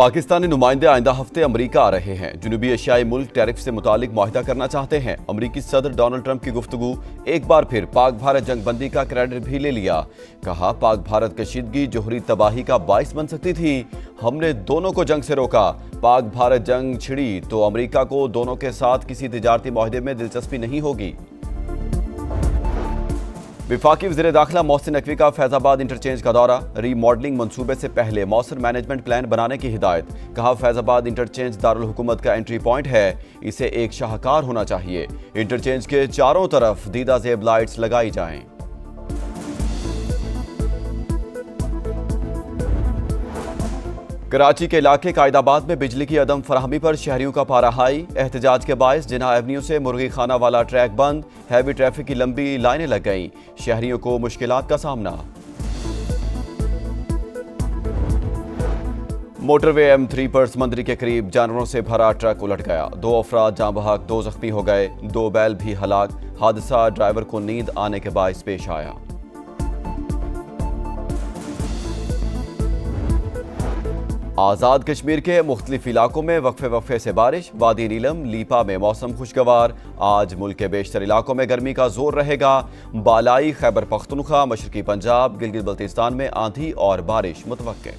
पाकिस्तानी नुमाइंदे आइंदा हफ्ते अमरीका आ रहे हैं। जुनूबी एशियाई मुल्क टैरिफ से मुतालिक मुआहिदा करना चाहते हैं। अमरीकी सदर डोनाल्ड ट्रंप की गुफ्तगू एक बार फिर पाक भारत जंग बंदी का क्रेडिट भी ले लिया। कहा, पाक भारत कशीदगी जोहरी तबाही का बाइस बन सकती थी। हमने दोनों को जंग से रोका। पाक भारत जंग छिड़ी तो अमरीका को दोनों के साथ किसी तिजारती मुआहिदे में दिलचस्पी नहीं होगी। विफाकी वज़ीर दाखिला मोहसिन नकवी का फैजाबाद इंटरचेंज का दौरा। रीमॉडलिंग मंसूबे से पहले मौसर मैनेजमेंट प्लान बनाने की हिदायत। कहा, फैजाबाद इंटरचेंज दारुल हुकूमत का एंट्री पॉइंट है, इसे एक शाहकार होना चाहिए। इंटरचेंज के चारों तरफ दीदा जेब लाइट्स लगाई जाएं। कराची के इलाके कायदाबाद में बिजली की अदम फराहमी पर शहरियों का पारा हाई। एहतजाज के बायस जिन्ना एवेन्यू से मुर्गी खाना वाला ट्रैक बंद। हैवी ट्रैफिक की लंबी लाइनें लग गईं। शहरियों को मुश्किलात का सामना। मोटरवे M3 पर समंदरी के करीब जानवरों से भरा ट्रक उलट गया। 2 अफराद जाँ बहक, 2 जख्मी हो गए। 2 बैल भी हलाक। हादसा ड्राइवर को नींद आने के बायस पेश आया। आज़ाद कश्मीर के मुख्तलिफ इलाकों में वक्फे से बारिश। वादी नीलम लीपा में मौसम खुशगवार। आज मुल्क के बेशतर इलाकों में गर्मी का जोर रहेगा। बालाई खैबर पख्तूनख्वा, मशरकी पंजाब, गिलगित बल्तिस्तान में आंधी और बारिश मुतवक्के।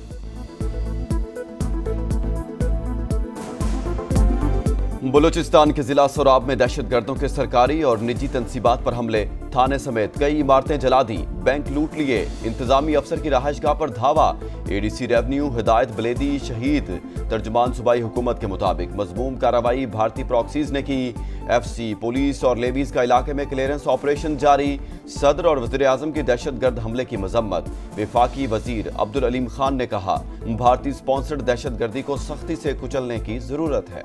बलूचिस्तान के जिला सोराब में दहशतगर्दों के सरकारी और निजी तंसीबात पर हमले। थाने समेत कई इमारतें जला दी, बैंक लूट लिए। इंतजामी अफसर की रहायशगाह पर धावा। ADC रेवन्यू हिदायत बलेदी शहीद। तर्जुमान सूबाई हुकूमत के मुताबिक मजमूम कार्रवाई भारतीय प्रॉक्सीज ने की। FC, पुलिस और लेवीज का इलाके में क्लियरेंस ऑपरेशन जारी। सदर और वज़ीर आज़म की दहशतगर्द हमले की मजम्मत। विफाकी वजीर अब्दुल अलीम खान ने कहा, भारतीय स्पॉन्सर्ड दहशतगर्दी को सख्ती से कुचलने की जरूरत है।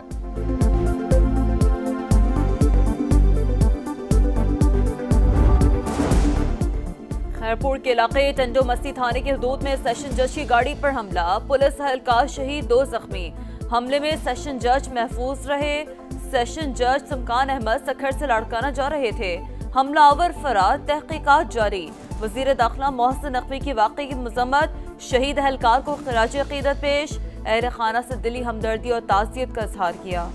खैरपुर के इलाके टंडो मस्ती थाने की हदूद में सेशन जज की गाड़ी पर हमला। पुलिस एहलकार शहीद, 2 जख्मी। हमले में सेशन जज महफूज रहे। सेशन जज सुमकान अहमद सखर से लाड़काना जा रहे थे। हमलावर फरार, तहकीकात जारी। वजीर दाखिला मोहसिन नकवी की वाक़े की मजम्मत। शहीद एहलकार को खराज अकीदत पेश। अहल खाना से दिली हमदर्दी और ताज़ियत का इजहार किया।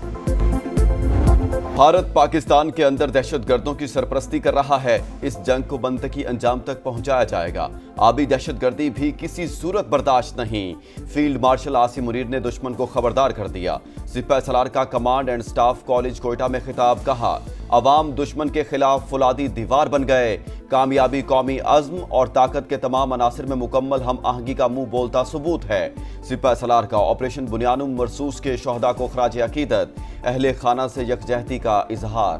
भारत पाकिस्तान के अंदर दहशतगर्दों की सरपरस्ती कर रहा है। इस जंग को मनतकी अंजाम तक पहुंचाया जाएगा। आबी दहशतगर्दी भी किसी सूरत बर्दाश्त नहीं। फील्ड मार्शल आसिम मुनीर ने दुश्मन को खबरदार कर दिया। सिपह सलार का command and staff college Quetta में खिताब। कहा, अवाम दुश्मन के खिलाफ फुलादी दीवार बन गए। कामयाबी कौमी अज़्म और ताकत के तमाम अनासिर में मुकम्मल हम आहंगी का मुंह बोलता सबूत है। सिपह सलार का ऑपरेशन बुनियानुम मरसूस के शोहदा को खराज अकीदत। अहले खाना से यकजहती का इजहार।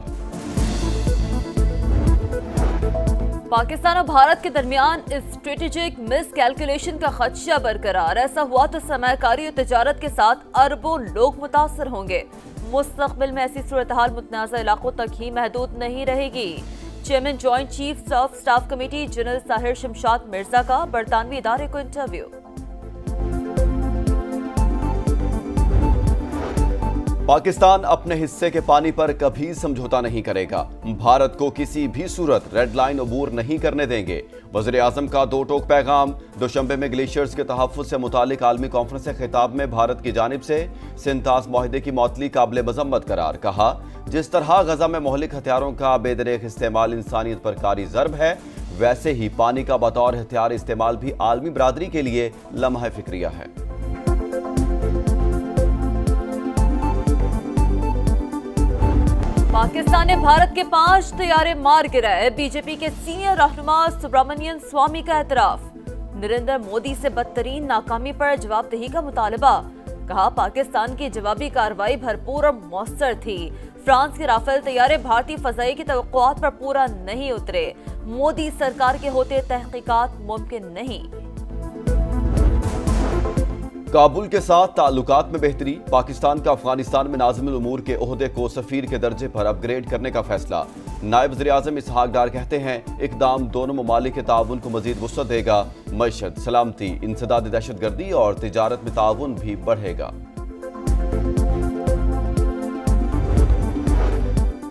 पाकिस्तान और भारत के दरमियान स्ट्रेटेजिक मिस कैलकुलेशन का खदशा बरकरार। ऐसा हुआ तो सरमायाकारी और तजारत के साथ अरबों लोग मुतासर होंगे। मुस्तकबिल में ऐसी सूरत हाल मुतनाज़ा इलाकों तक ही महदूद नहीं रहेगी। Chairman joint chief of staff committee general Sahir Shamshad Mirza का बरतानवी इदारे को इंटरव्यू। पाकिस्तान अपने हिस्से के पानी पर कभी समझौता नहीं करेगा। भारत को किसी भी सूरत रेड लाइन अबूर नहीं करने देंगे। वज़ीर आज़म का 2 टोक पैगाम। दोशंबे में ग्लेशियर्स के तहफ़्फ़ुज़ से मुतालिक आलमी कॉन्फ्रेंस के खिताब में भारत की जानिब से सिंतास मुआहिदे की मअतली काबिल मज़म्मत करार। कहा, जिस तरह गजा में मोहलिक हथियारों का बेदरेक इस्तेमाल इंसानियत पर कारी ज़र्ब है, वैसे ही पानी का बतौर हथियार इस्तेमाल भी आलमी बरादरी के लिए लम्हा फिक्रिया है। पाकिस्तान ने भारत के 5 तैयारे मार गिराए। बीजेपी के सीनियर रहनुमा सुब्रमण्यम स्वामी का एतराफ। नरेंद्र मोदी से बदतरीन नाकामी पर जवाबदेही का मुतालबा। कहा, पाकिस्तान की जवाबी कार्रवाई भरपूर और मौसर थी। फ्रांस के राफेल तैयारे भारतीय फजाई की तवक्कुआत पर पूरा नहीं उतरे। मोदी सरकार के होते तहकीकात मुमकिन नहीं। काबुल के साथ ताल्लुकात में बेहतरी। पाकिस्तान का अफगानिस्तान में नाज़िमुल उमूर के ओहदे को सफीर के दर्जे पर अपग्रेड करने का फैसला। नायब वज़ीर आज़म इसहाक डार कहते हैं, इक़दाम दोनों ममालिक के ताउन को मज़ीद वुसअत देगा। मईशत, सलामती, इंसदाद दहशतगर्दी और तिजारत में ताउन भी बढ़ेगा।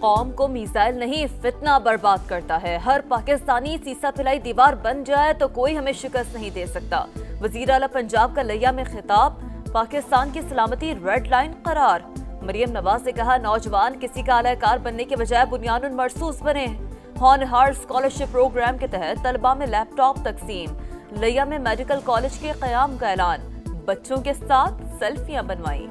कौम को मिसाइल नहीं फितना बर्बाद करता है। हर पाकिस्तानी सीसा पिलाई दीवार बन जाए तो कोई हमें शिकस्त नहीं दे सकता। वज़ीर आला पंजाब का लिया में खिताब। पाकिस्तान की सलामती रेड लाइन करार। मरियम नवाज ने कहा, नौजवान किसी का आलाकार बनने के बजाय बुनियादुन मरसूस बने। हॉनहार स्कॉलरशिप प्रोग्राम के तहत तलबा में लैपटॉप तकसीम। लिया में मेडिकल कॉलेज के क़याम का ऐलान। बच्चों के साथ सेल्फियां बनवाई।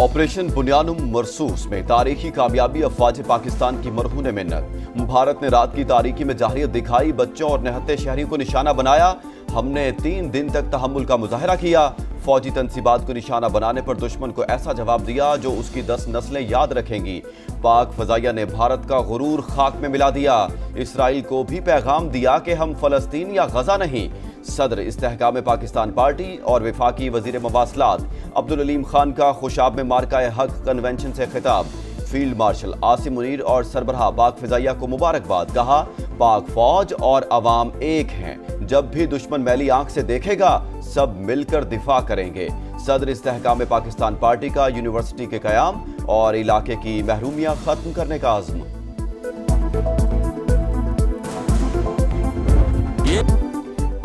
ऑपरेशन बुनियानुम मरसूस में तारीखी कामयाबी अफवाज पाकिस्तान की मरहून मिन्नत। भारत ने रात की तारीकी में जाहिरियत दिखाई, बच्चों और निहत्ते शहरियों को निशाना बनाया। हमने 3 दिन तक तहम्मुल का मुजाहरा किया। फौजी तनसीबात को निशाना बनाने पर दुश्मन को ऐसा जवाब दिया जो उसकी 10 नस्लें याद रखेंगी। पाक फजाइया ने भारत का गुरूर खाक में मिला दिया। इसराइल को भी पैगाम दिया कि हम फलस्तीन या गजा नहीं। सदर इस्तेहकाम पाकिस्तान पार्टी और वफाकी वजीर मवासलात अब्दुल अलीम खान का खुशाब में मार्का हक कन्वेंशन से खिताब। फील्ड मार्शल आसिम मुनीर और सरबराह पाक फजाइया को मुबारकबाद। कहा, पाक फौज और अवाम एक हैं। जब भी दुश्मन मैली आंख से देखेगा सब मिलकर दिफा करेंगे। सदर इस्तेहकाम पाकिस्तान पार्टी का यूनिवर्सिटी के कयाम और इलाके की महरूमियां खत्म करने का आज़म।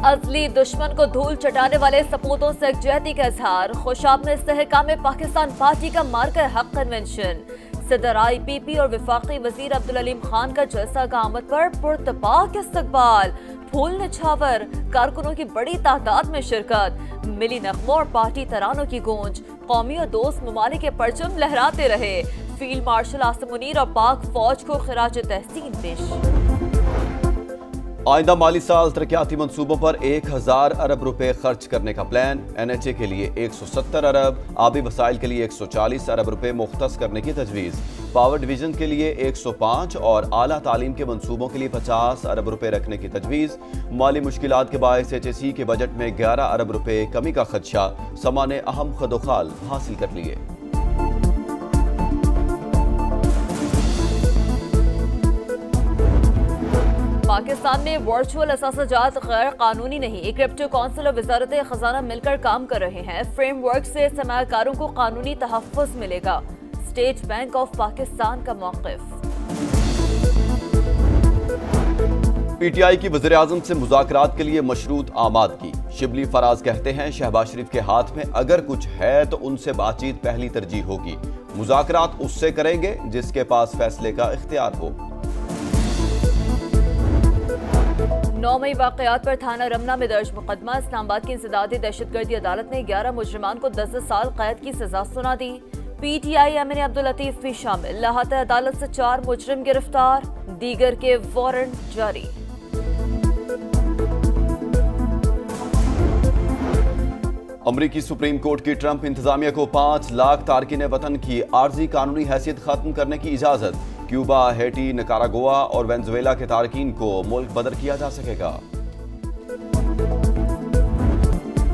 असली दुश्मन को धूल चटाने वाले सपूतों से यकजहती का इजहार। खुशाब में इस्तेहकाम पाकिस्तान पार्टी का मार्का हक कन्वेंशन। सदर IPP और वफाकी वजीर अब्दुल अलीम खान का जलसा आमद पर पुरतपाक इस्तकबाल। फूल निछावर, कारकुनों की बड़ी तादाद में शिरकत। मिली नगमों और पार्टी तरानों की गूंज। कौमी और दोस्त ममालिक के परचम लहराते रहे। फील्ड मार्शल आसिम मुनीर और पाक फौज को खिराज तहसीन पेश। आइंदा माली साल तरक्याती मंसूबों पर 1000 अरब रुपए खर्च करने का प्लान। NHA के लिए 170 अरब, आबी वसाइल के लिए 140 अरब रुपए मुख्तस करने की तजवीज़। पावर डिवीजन के लिए 105 और आला तालीम के मंसूबों के लिए 50 अरब रुपए रखने की तजवीज़। माली मुश्किलात के बायस HSE के बजट में 11 अरब रुपए कमी का खदशा। समा ने अहम खदोखाल हासिल कर लिए। पाकिस्तान में वर्चुअल असासाजात गैर कानूनी नहीं। क्रिप्टो काउंसिल और वजारत खजाना मिलकर काम कर रहे हैं। फ्रेमवर्क से सरमायाकारों को कानूनी तहफ़्फ़ुज़ मिलेगा। स्टेट बैंक ऑफ पाकिस्तान का मौक़िफ़। PTI की वज़ीर आज़म से मुज़ाकरात के लिए मशरूत आमादगी। शिबली फराज कहते हैं, शहबाज शरीफ के हाथ में अगर कुछ है तो उनसे बातचीत पहली तरजीह होगी। मुज़ाकरात उससे करेंगे जिसके पास फैसले का इख्तियार हो। 9 मई वाक़यात पर थाना रमना में दर्ज मुकदमा। इस्लामाबाद की इंसदादी दहशतगर्दी अदालत ने 11 मुजरिमान को 10 साल कैद की सजा सुना दी। PTI MNA अब्दुल लतीफ भी शामिल। लाहौर अदालत से 4 मुजरिम गिरफ्तार, दीगर के वारंट जारी। अमरीकी सुप्रीम कोर्ट की ट्रंप इंतजामिया को 5 लाख तारकीन वतन की आर्जी कानूनी हैसियत खत्म करने की इजाजत। क्यूबा, हैटी, निकारागुआ और वेनेजुएला के तारकीन को मुल्क बदर किया जा सकेगा।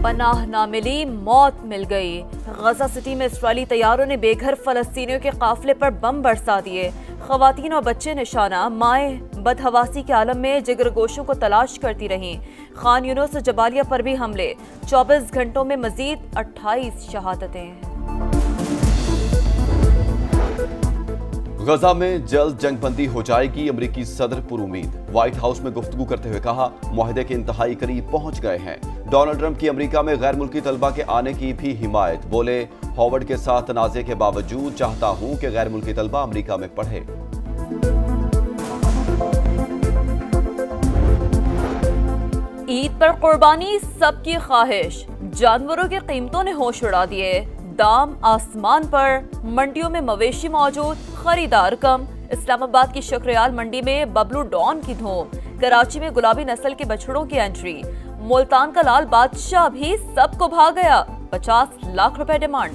पनाह ना मिली, मौत मिल गई। गजा सिटी में इसराइली तैयारों ने बेघर फलस्तीनियों के काफिले पर बम बरसा दिए। खवातीन और बच्चे निशाना। माएँ बदहवासी के आलम में जिगरगोशों को तलाश करती रहीं। खान यूनुस और जबालिया पर भी हमले। 24 घंटों में मजीद 28 शहादतें। गजा में जल्द जंगबंदी हो जाएगी। अमरीकी सदर पुरुमीद। व्हाइट हाउस में गुफ्तगू करते हुए कहा, मुआहदे के इंतहाई करीब पहुंच गए हैं। डोनाल्ड ट्रंप की अमरीका में गैर मुल्की तलबा के आने की भी हिमायत। बोले, हॉवर्ड के साथ तनाज़े के बावजूद चाहता हूं कि गैर मुल्की तलबा अमरीका में पढ़े। ईद पर कुर्बानी सबकी ख्वाहिश। जानवरों की कीमतों ने होश उड़ा दिए। दाम आसमान पर। मंडियों में मवेशी मौजूद, खरीदार कम। इस्लामाबाद की शुक्रयाल मंडी में बबलू डॉन की धूम। कराची में गुलाबी नस्ल के बछड़ों की एंट्री। मुल्तान का लाल बादशाह भी सबको भा गया। 50 लाख रुपए डिमांड।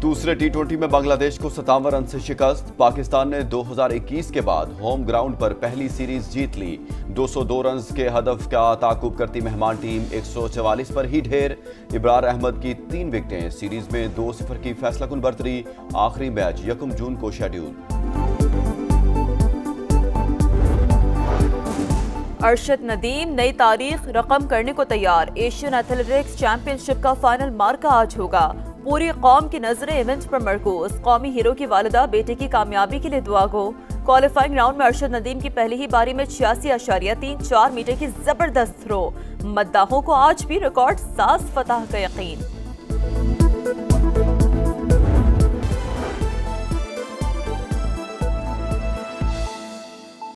दूसरे T20 में बांग्लादेश को 57 रन से शिकस्त। पाकिस्तान ने 2021 के बाद होम ग्राउंड पर पहली सीरीज जीत ली। 202 रन के हदफ का ताकुब करती मेहमान टीम 144 पर ही ढेर। इब्रार अहमद की 3 विकेटें। सीरीज में 2-0 की फैसलाकुन बर्तरी। आखिरी मैच 1 जून को शेड्यूल। अरशद नदीम नई तारीख रकम करने को तैयार। एशियन एथलेटिक्स चैंपियनशिप का फाइनल मार्का आज होगा। पूरी कौम की नजरें इवेंट पर मरकूज। कौमी हीरो की वालिदा बेटे की कामयाबी के लिए दुआ गो। क्वालिफाइंग राउंड में अरशद नदीम की पहली ही बारी में 86.34 मीटर की जबरदस्त थ्रो। मद्दाहों को आज भी रिकॉर्ड साज फतह का यकीन।